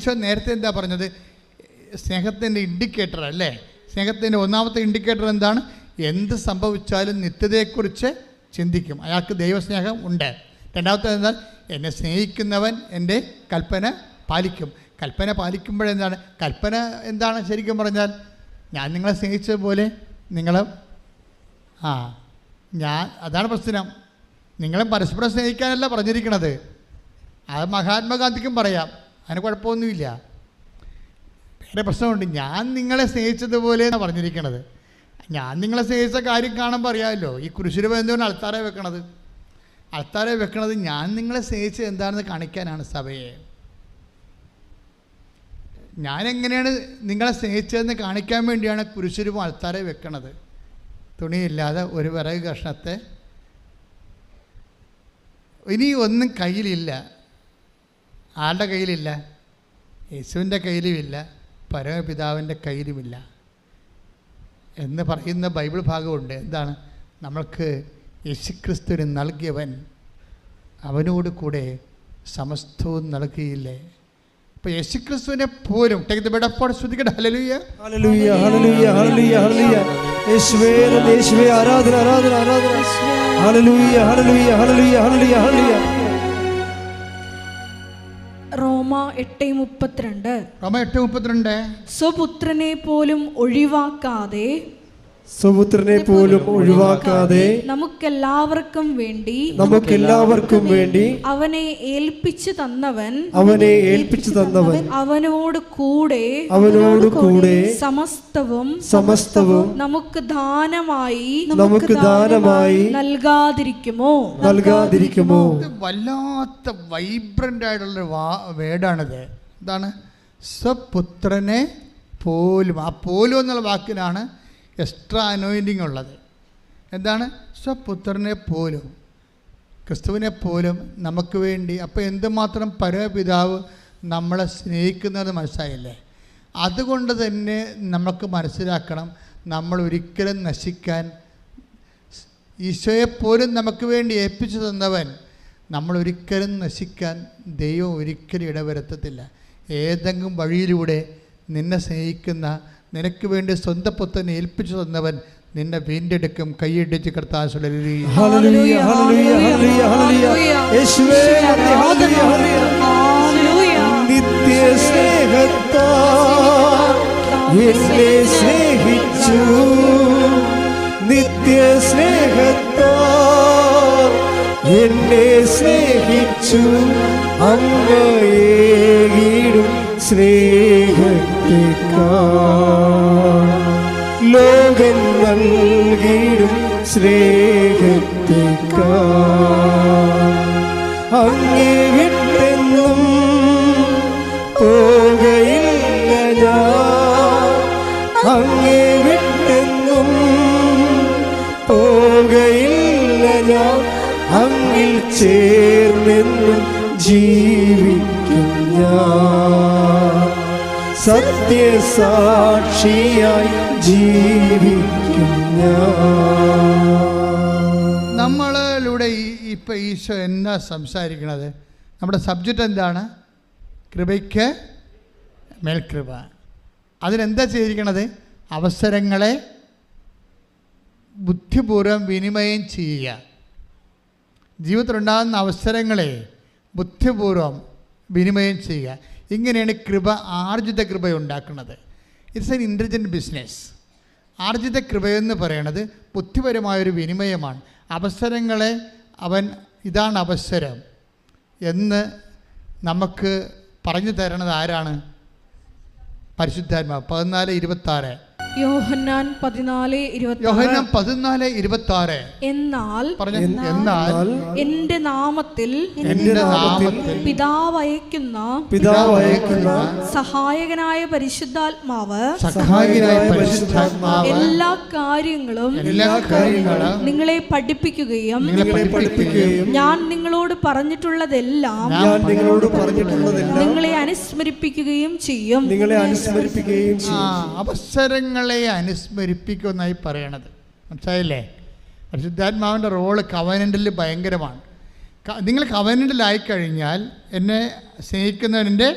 ഈശോ നേരത്തെ എന്താ പറഞ്ഞത്? സ്നേഹത്തിൻ്റെ ഇൻഡിക്കേറ്റർ അല്ലേ? സ്നേഹത്തിൻ്റെ ഒന്നാമത്തെ ഇൻഡിക്കേറ്റർ എന്താണ്? എന്ത് സംഭവിച്ചാലും നിത്യതയെക്കുറിച്ച് ചിന്തിക്കും, അയാൾക്ക് ദൈവസ്നേഹം ഉണ്ട്. രണ്ടാമത്തെ എന്നാൽ എന്നെ സ്നേഹിക്കുന്നവൻ എൻ്റെ കൽപ്പന പാലിക്കും. കൽപ്പന പാലിക്കുമ്പോഴെന്താണ്? കൽപ്പന എന്താണ് ശരിക്കും പറഞ്ഞാൽ? ഞാൻ നിങ്ങളെ സ്നേഹിച്ചതുപോലെ നിങ്ങളും അതാണ് പ്രശ്നം. നിങ്ങളും പരസ്പരം സ്നേഹിക്കാനല്ല പറഞ്ഞിരിക്കണത്. അത് മഹാത്മാഗാന്ധിക്കും പറയാം, അതിന് കുഴപ്പമൊന്നുമില്ല. വേറെ പ്രശ്നമുണ്ട്. ഞാൻ നിങ്ങളെ സ്നേഹിച്ചതുപോലെയാണ് പറഞ്ഞിരിക്കണത്. ഞാൻ നിങ്ങളെ സ്നേഹിച്ച കാര്യം കാണുമ്പോൾ അറിയാമല്ലോ. ഈ കുരിശിൽ എന്തുകൊണ്ട് അൾത്താരെ വെക്കണത്? അൾത്താരെ വെക്കണത് ഞാൻ നിങ്ങളെ സ്നേഹിച്ചത് എന്താണെന്ന് കാണിക്കാനാണ് സഭയെ. ഞാനെങ്ങനെയാണ് നിങ്ങളെ സ്നേഹിച്ചതെന്ന് കാണിക്കാൻ വേണ്ടിയാണ് കുരിശുരൂപം അൾത്താരെ വെക്കണത്. തുണിയില്ലാതെ ഒരു വിറക് കഷ്ണത്തെ ഇനി ഒന്നും കയ്യിലില്ല. ആരുടെ കയ്യിലില്ല? യേശുവിൻ്റെ കയ്യിലുമില്ല, പരമപിതാവിൻ്റെ കയ്യിലുമില്ല എന്ന് പറയുന്ന ബൈബിൾ ഭാഗമുണ്ട്. എന്താണ്? നമ്മൾക്ക് യേശുക്രിസ്തുവിന് നൽകിയവൻ അവനോട് കൂടെ സമസ്തവും നൽകിയില്ലേ? അപ്പോൾ യേശുക്രിസ്തുവിനെ പോലും ശ്രദ്ധിക്കട്ടെ. ഹല്ലേലൂയ, ഹല്ലേലൂയ, ഹല്ലേലൂയ, ഹല്ലേലൂയ, ഹല്ലേലൂയ. യേശുവേ, യേശുവേ, ആരാധന, ആരാധന, ആരാധന. ഹല്ലേലൂയ, ഹല്ലേലൂയ, ഹല്ലേലൂയ, ഹല്ലേലൂയ, ഹല്ലേലൂയ. റോമ 8:32 സ്വപുത്രനെ പോലും ഒഴിവാക്കാതെ നമുക്കെല്ലാവർക്കും വേണ്ടി അവനെ ഏൽപ്പിച്ചു തന്നവൻ അവനോട് കൂടെ സമസ്തവും നമുക്ക് ദാനമായി നൽകാതിരിക്കുമോ? വല്ലാത്ത വൈബ്രന്റ് ആയിട്ടുള്ള വേർഡാണിത്. എന്താണ്? സ്വപുത്രനെ പോലും. ആ പോലും എന്നുള്ള വാക്കിനാണ് എക്സ്ട്രാ അനോയിൻറ്റിങ് ഉള്ളത്. എന്താണ്? സ്വപുത്രനെ പോലും, ക്രിസ്തുവിനെ പോലും നമുക്ക് വേണ്ടി. അപ്പോൾ എന്തുമാത്രം പരമപിതാവ് നമ്മളെ സ്നേഹിക്കുന്നത് മനസ്സിലായില്ലേ? അതുകൊണ്ട് തന്നെ നമുക്ക് മനസ്സിലാക്കണം, നമ്മൾ ഒരിക്കലും നശിക്കാൻ, ഈശോയെപ്പോലും നമുക്ക് വേണ്ടി ഏൽപ്പിച്ചു തന്നവൻ നമ്മൾ ഒരിക്കലും നശിക്കാൻ ദൈവം ഒരിക്കലും ഇടവരുത്തത്തില്ല. ഏതെങ്കിലും വഴിയിലൂടെ നിന്നെ സ്നേഹിക്കുന്ന, നിനക്ക് വേണ്ടി സ്വന്തം പുത്രനെ ഏൽപ്പിച്ചു തന്നവൻ നിന്നെ വീണ്ടെടുക്കും. കൈയടിച്ച് കർത്താവ് നിത്യ സ്നേഹത്താൽ എന്നെ സ്നേഹിച്ചു, നിത്യ സ്നേഹത്താൽ എന്നെ സ്നേഹിച്ചു. അങ്ങയേകിടും സ്നേഹത്തേക്കാൾ ലോകൻ നൽകിടും സ്നേഹത്തേക്കാൾ അങ്ങേ വിട്ടെന്നും പോകയില്ല ഞാൻ, അങ്ങേ വിട്ടെന്നും പോകയില്ല ഞാൻ. അങ്ങിൽ ചേർന്നെന്നും ജീവിക്കും ഞാൻ, സത്യസാക്ഷിയായി ജീവിക്കും ഞാൻ. നമ്മളിലൂടെ ഇപ്പം ഈശോ എന്നാ സംസാരിക്കണത്? നമ്മുടെ സബ്ജക്റ്റ് എന്താണ്? കൃപയ്ക്ക് മേൽകൃപ. അതിനെന്താ ചെയ്തിരിക്കണത്? അവസരങ്ങളെ ബുദ്ധിപൂർവ്വം വിനിമയം ചെയ്യുക. ജീവിതത്തിലുണ്ടാകുന്ന അവസരങ്ങളെ ബുദ്ധിപൂർവ്വം വിനിമയം ചെയ്യുക. ഇങ്ങനെയാണ് കൃപ, ആർജിത കൃപ ഉണ്ടാക്കുന്നത്. It's an intelligent business. ആർജിത കൃപയെന്ന് പറയണത് ബുദ്ധിപരമായൊരു വിനിമയമാണ്. അവസരങ്ങളെ ഇതാണ് അവസരം എന്ന് നമുക്ക് പറഞ്ഞു തരണത് ആരാണ്? പരിശുദ്ധാത്മാവ്. 14:26 യോഹന്നാൻ 14:26 എന്നാൽ എന്റെ നാമത്തിൽ പിതാവ് അയക്കുന്ന സഹായകനായ പരിശുദ്ധാത്മാവ് എല്ലാ കാര്യങ്ങളും നിങ്ങളെ പഠിപ്പിക്കുകയും ഞാൻ നിങ്ങളോട് പറഞ്ഞിട്ടുള്ളതെല്ലാം നിങ്ങളെ അനുസ്മരിപ്പിക്കുകയും ചെയ്യും. അവസരങ്ങളെ അനുസ്മരിപ്പിക്കുമെന്നായി പറയണത് മനസ്സിലായില്ലേ? പരിശുദ്ധാത്മാവിൻ്റെ റോള് കവനൻ്റിൽ ഭയങ്കരമാണ്. നിങ്ങൾ കവനൻ്റിലായിക്കഴിഞ്ഞാൽ എന്നെ സ്നേഹിക്കുന്നവൻ്റെ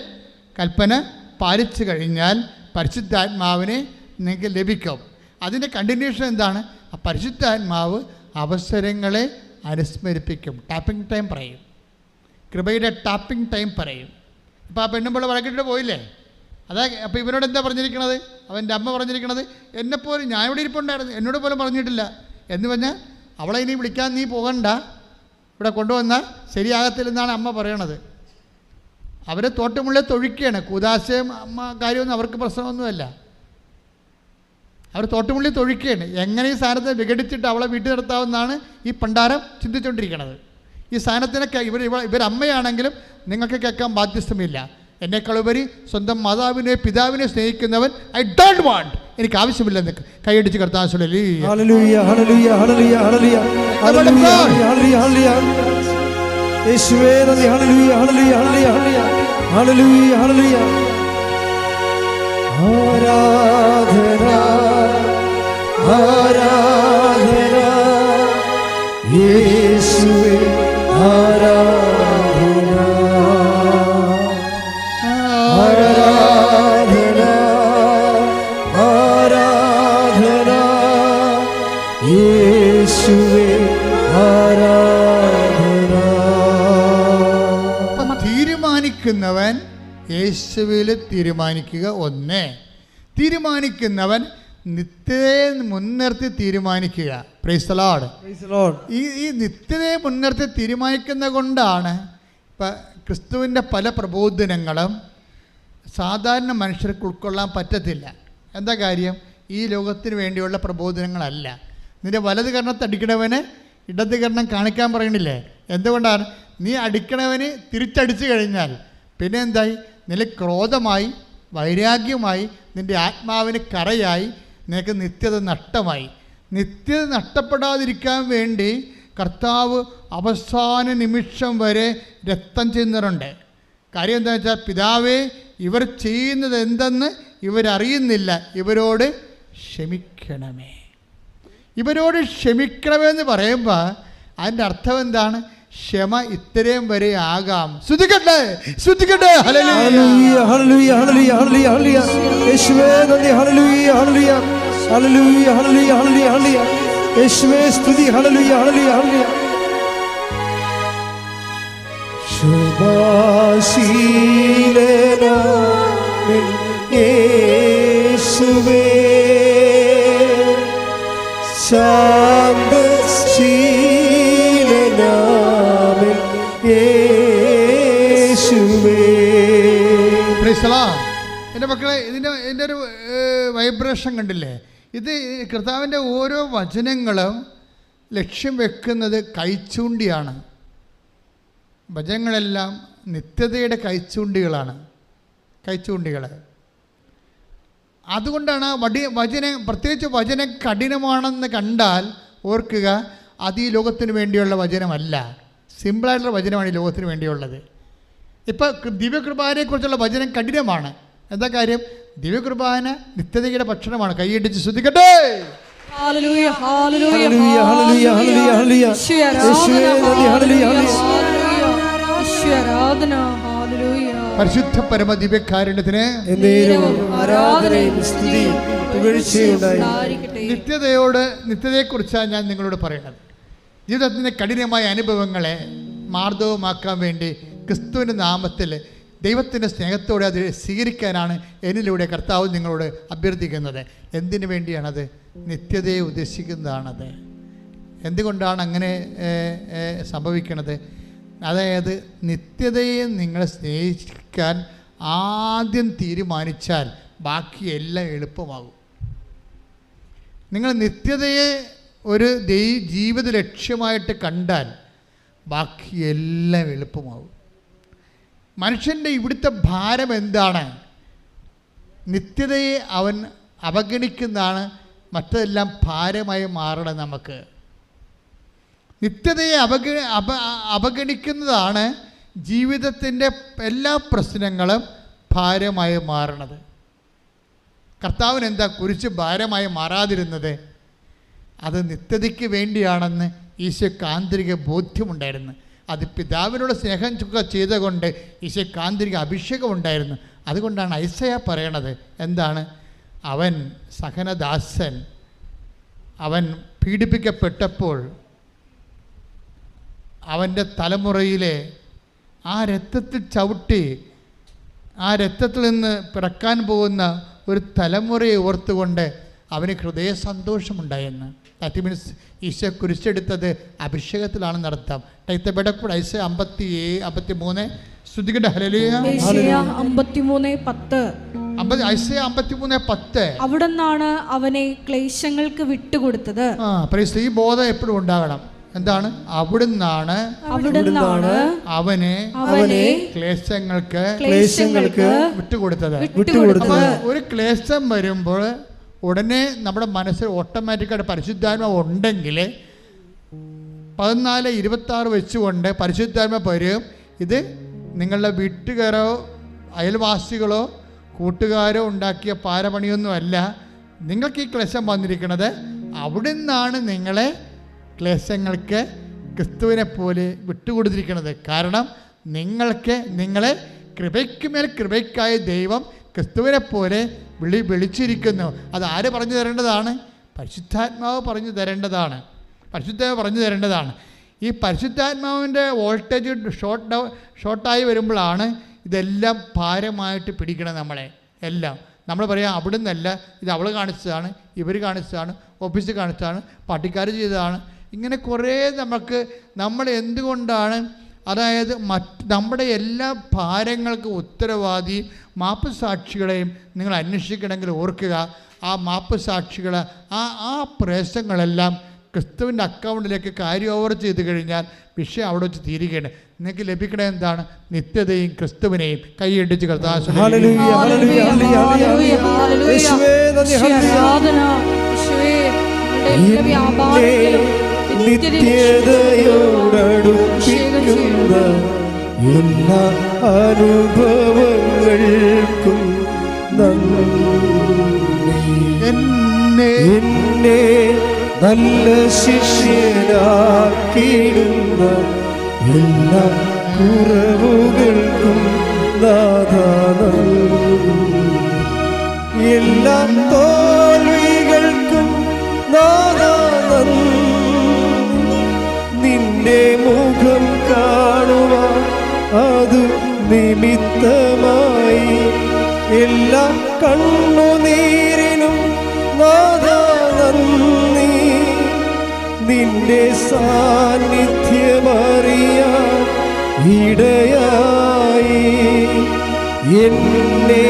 കൽപ്പന പാലിച്ചു കഴിഞ്ഞാൽ പരിശുദ്ധാത്മാവിനെ നിങ്ങൾക്ക് ലഭിക്കും. അതിൻ്റെ കണ്ടിന്യൂഷൻ എന്താണ്? ആ പരിശുദ്ധാത്മാവ് അവസരങ്ങളെ അനുസ്മരിപ്പിക്കും. ടാപ്പിംഗ് ടൈം പറയും, കൃപയുടെ ടാപ്പിംഗ് ടൈം പറയും. ഇപ്പോൾ ആ പെണ്ണുമ്പോൾ വഴക്കിട്ട് പോയില്ലേ? അതാ. അപ്പോൾ ഇവനോട് എന്താ പറഞ്ഞിരിക്കണത്? അവൻ്റെ അമ്മ പറഞ്ഞിരിക്കണത്, എന്നെപ്പോലും ഞാൻ ഇവിടെ ഇരിപ്പുണ്ടായിരുന്നു, എന്നോട് പോലും പറഞ്ഞിട്ടില്ല എന്ന് പറഞ്ഞാൽ അവളെ ഇനി വിളിക്കാൻ നീ പോകണ്ട, ഇവിടെ കൊണ്ടുവന്നാൽ ശരിയാകത്തില്ലെന്നാണ് അമ്മ പറയണത്. അവരെ തോട്ടുമുള്ളേ തൊഴിക്കുകയാണ്. കൂദാശയും അമ്മ കാര്യമൊന്നും അവർക്ക് പ്രശ്നമൊന്നുമല്ല. അവർ തോട്ടുമുള്ളി തൊഴിക്കുകയാണ്. എങ്ങനെ ഈ സാധനത്തെ വിഘടിച്ചിട്ട് അവളെ വീട്ടിൽ നിർത്താമെന്നാണ് ഈ പണ്ടാരം ചിന്തിച്ചുകൊണ്ടിരിക്കുന്നത്. ഈ സാധനത്തിനൊക്കെ ഇവരമ്മയാണെങ്കിലും നിങ്ങൾക്ക് കേൾക്കാൻ ബാധ്യസ്ഥമില്ല. എന്നെക്കാളുപരി സ്വന്തം മാതാവിനെ പിതാവിനെ സ്നേഹിക്കുന്നവൻ ഐ ഡോണ്ട് വാണ്ട്, എനിക്ക് ആവശ്യമില്ലെന്ന് കൈയടിച്ച് കർത്താവ് തീരുമാനിക്കുന്നവൻ യേശുവിൽ തീരുമാനിക്കുക. ഒന്ന്, തീരുമാനിക്കുന്നവൻ നിത്യതയെ മുൻനിർത്തി തീരുമാനിക്കുക. Praise the Lord. ഈ നിത്യതയെ മുൻനിർത്തി തീരുമാനിക്കുന്നത് കൊണ്ടാണ് ഇപ്പം ക്രിസ്തുവിൻ്റെ പല പ്രബോധനങ്ങളും സാധാരണ മനുഷ്യർക്ക് ഉൾക്കൊള്ളാൻ പറ്റത്തില്ല. എന്താ കാര്യം? ഈ ലോകത്തിന് വേണ്ടിയുള്ള പ്രബോധനങ്ങളല്ല. നിൻ്റെ വലത് കർണത്തടിക്കണവന് ഇടത് കർണം കാണിക്കാൻ പറയണില്ലേ? എന്തുകൊണ്ടാണ്? നീ അടിക്കണവന് തിരിച്ചടിച്ചു കഴിഞ്ഞാൽ പിന്നെ എന്തായി? നിനക്ക് ക്രോധമായി, വൈരാഗ്യമായി, നിൻ്റെ ആത്മാവിന് കറയായി, നിനക്ക് നിത്യത നഷ്ടമായി. നിത്യത നഷ്ടപ്പെടാതിരിക്കാൻ വേണ്ടി കർത്താവ് അവസാന നിമിഷം വരെ രക്തം ചിന്തറുണ്ട്. കാര്യം എന്താണെന്ന് വെച്ചാൽ, പിതാവേ ഇവർ ചെയ്യുന്നത് എന്തെന്ന് ഇവരറിയുന്നില്ല, ഇവരോട് ക്ഷമിക്കണമേ. ഇവരോട് ക്ഷമിക്കണമെന്ന് പറയുമ്പോൾ അതിൻ്റെ അർത്ഥം എന്താണ്? ക്ഷമ ഇത്രയും വരെ ആകാം. സ്തുതിക്കട്ടെ, സ്തുതിക്കട്ടെ. ഹല്ലേലൂയ, ഹല്ലേലൂയ, ഹല്ലേലൂയ, ഹല്ലേലൂയ. യേശുവേ നന്ദി. ഹല്ലേലൂയ, ഹല്ലേലൂയ, ഹല്ലേലൂയ, ഹല്ലേലൂയ, ഹല്ലേലൂയ, ഹല്ലേലൂയ. യേശുവേ സ്തുതി. ഹല്ലേലൂയ, ഹല്ലേലൂയ, ഹല്ലേലൂയ. ശുഭാശീലനാമേ യേശുവേ, ശാന്തശീലനാമേ യേശുവേ. എൻ്റെ മക്കളെ, ഇതിൻ്റെ ഒരു വൈബ്രേഷൻ കണ്ടില്ലേ? ഇത് കർത്താവിൻ്റെ ഓരോ വചനങ്ങളും ലക്ഷ്യം വെക്കുന്നത് കൈച്ചൂണ്ടിയാണ്. വചനങ്ങളെല്ലാം നിത്യതയുടെ കൈച്ചൂണ്ടികളാണ്, കൈച്ചൂണ്ടികൾ. അതുകൊണ്ടാണ് വചനം, പ്രത്യേകിച്ച് വചനം കഠിനമാണെന്ന് കണ്ടാൽ ഓർക്കുക, അത് ഈ ലോകത്തിന് വേണ്ടിയുള്ള വചനമല്ല. സിമ്പിളായിട്ടുള്ള വചനമാണ് ഈ ലോകത്തിന് വേണ്ടിയുള്ളത്. ഇപ്പം ദിവ്യകൃപാനെക്കുറിച്ചുള്ള വചനം കഠിനമാണ്. എന്താ കാര്യം? ദിവ്യകൃപാന നിത്യതയുടെ ഭക്ഷണമാണ്. കൈയടിച്ച് ശ്രദ്ധിക്കട്ടെ. പരിശുദ്ധ പരമ ദിവ്യകാരുണ്യത്തിന് നിത്യതയെക്കുറിച്ചാണ് ഞാൻ നിങ്ങളോട് പറയുന്നത്. ജീവിതത്തിൻ്റെ കഠിനമായ അനുഭവങ്ങളെ മാർദ്ദവമാക്കാൻ വേണ്ടി ക്രിസ്തുവിൻ്റെ നാമത്തിൽ ദൈവത്തിൻ്റെ സ്നേഹത്തോടെ അത് സ്വീകരിക്കാനാണ് എന്നിലൂടെ കർത്താവ് നിങ്ങളോട് അഭ്യർത്ഥിക്കുന്നത്. എന്തിനു വേണ്ടിയാണത്? നിത്യതയെ ഉദ്ദേശിക്കുന്നതാണത്. എന്തുകൊണ്ടാണ് അങ്ങനെ സംഭവിക്കുന്നത്? അതായത് നിത്യതയെ നിങ്ങളെ സ്നേഹിക്കാൻ ആദ്യം തീരുമാനിച്ചാൽ ബാക്കിയെല്ലാം എളുപ്പമാകും. നിങ്ങൾ നിത്യതയെ ഒരു ജീവിത ലക്ഷ്യമായിട്ട് കണ്ടാൽ ബാക്കിയെല്ലാം എളുപ്പമാകും. മനുഷ്യൻ്റെ ഇവിടുത്തെ ഭാരം എന്താണ്? നിത്യതയെ അവൻ അവഗണിക്കുന്നതാണ് മറ്റതെല്ലാം ഭാരമായി മാറണം. നമുക്ക് നിത്യതയെ അവഗണിക്കുന്നതാണ് ജീവിതത്തിൻ്റെ എല്ലാ പ്രശ്നങ്ങളും ഭാരമായി മാറണത്. കർത്താവിന് എന്താ കുരിശ് ഭാരമായി മാറാതിരുന്നത്? അത് നിത്യതയ്ക്ക് വേണ്ടിയാണെന്ന് ഈശോയ്ക്ക് ആന്തരിക ബോധ്യമുണ്ടായിരുന്നു. അത് പിതാവിനോട് സ്നേഹം ചെയ്തുകൊണ്ട് ഈശോയ്ക്ക് ആന്തരിക അഭിഷേകം ഉണ്ടായിരുന്നു. അതുകൊണ്ടാണ് ഐസയ പറയണത് എന്താണ്, അവൻ സഹനദാസൻ, അവൻ പീഡിപ്പിക്കപ്പെട്ടപ്പോൾ അവൻ്റെ തലമുറയിലെ ആ രക്തത്തിൽ ചവിട്ടി ആ രക്തത്തിൽ നിന്ന് പിറക്കാൻ പോകുന്ന ഒരു തലമുറയെ ഓർത്തുകൊണ്ട് അവന് ഹൃദയ സന്തോഷമുണ്ടായെന്ന്. ദാറ്റ് മീൻസ് ഈശോ കുരിശെടുത്തത് അഭിഷേകത്തിലാണെന്ന് അർത്ഥം. ഐസയ 53 ശ്രുതികയുടെ ഹല്ലേലൂയ. ഐസയ 53:10. ഐസയ 53:10. അവിടുന്നാണ് അവനെ ക്ലേശങ്ങൾക്ക് വിട്ടുകൊടുത്തത്. ഈ ബോധം എപ്പോഴും ഉണ്ടാകണം. എന്താണ്? അവിടുന്നാണ് അവനെ ക്ലേശങ്ങൾക്ക് വിട്ടുകൊടുത്തത്. ഒരു ക്ലേശം വരുമ്പോൾ ഉടനെ നമ്മുടെ മനസ്സിൽ ഓട്ടോമാറ്റിക്കായിട്ട് പരിശുദ്ധാത്മാവ് ഉണ്ടെങ്കിൽ 14:26 വെച്ചുകൊണ്ട് പരിശുദ്ധാത്മ വരും. ഇത് നിങ്ങളുടെ വീട്ടുകാരോ അയൽവാസികളോ കൂട്ടുകാരോ ഉണ്ടാക്കിയ പാരപണിയൊന്നുമല്ല. നിങ്ങൾക്ക് ഈ ക്ലേശം വന്നിരിക്കുന്നത് അവിടെ നിന്നാണ് നിങ്ങളെ ക്ലേശങ്ങൾക്ക് ക്രിസ്തുവിനെ പോലെ വിട്ടുകൊടുത്തിരിക്കുന്നത്. കാരണം നിങ്ങളെ കൃപയ്ക്കുമേൽ കൃപയ്ക്കായ ദൈവം ക്രിസ്തുവിനെ പോലെ വിളിച്ചിരിക്കുന്നു. അത് ആര് പറഞ്ഞു തരേണ്ടതാണ്? പരിശുദ്ധാത്മാവ് പറഞ്ഞു തരേണ്ടതാണ്. ഈ പരിശുദ്ധാത്മാവിൻ്റെ വോൾട്ടേജ് ഷോർട്ടായി വരുമ്പോഴാണ് ഇതെല്ലാം ഭാരമായിട്ട് പിടിക്കണം നമ്മളെ എല്ലാം. നമ്മൾ പറയാം അവിടെ നിന്നല്ല, ഇത് അവൾ കാണിച്ചതാണ്, ഇവർ കാണിച്ചതാണ്, ഓഫീസിൽ കാണിച്ചതാണ്, പാർട്ടിക്കാർ ചെയ്തതാണ്. ഇങ്ങനെ കുറേ നമ്മൾ എന്തുകൊണ്ടാണ്, അതായത് നമ്മുടെ എല്ലാ ഭാരങ്ങൾക്കും ഉത്തരവാദി മാപ്പ് സാക്ഷികളെയും നിങ്ങൾ അന്വേഷിക്കണമെങ്കിൽ ഓർക്കുക, ആ മാപ്പ് സാക്ഷികൾ ആ പ്രേസങ്ങളെല്ലാം ക്രിസ്തുവിൻ്റെ അക്കൗണ്ടിലേക്ക് കാര്യം ഓവർ ചെയ്ത് കഴിഞ്ഞാൽ വിഷയം അവിടെ വെച്ച് തീരുകയാണ്. നിങ്ങൾക്ക് ലഭിക്കണ എന്താണ്? നിത്യതയും ക്രിസ്തുവിനെയും കൈയടിച്ച് എല്ലാ അനുഭവങ്ങൾക്കും എന്നെ നല്ല ശിഷ്യനാക്കിയിടുന്ന എല്ലാ കുറവുകൾക്കും നാഥാനം, എല്ലാ തോൽവികൾക്കും നാഥാനം, നിന്റെ മുഖം കാണുവാൻ അത് നിമിത്തമായി എല്ലാ കണ്ണുനീരിനും നാഥാനം, നിന്റെ സാന്നിധ്യമറിയാൻ ഇടയായി എന്നെ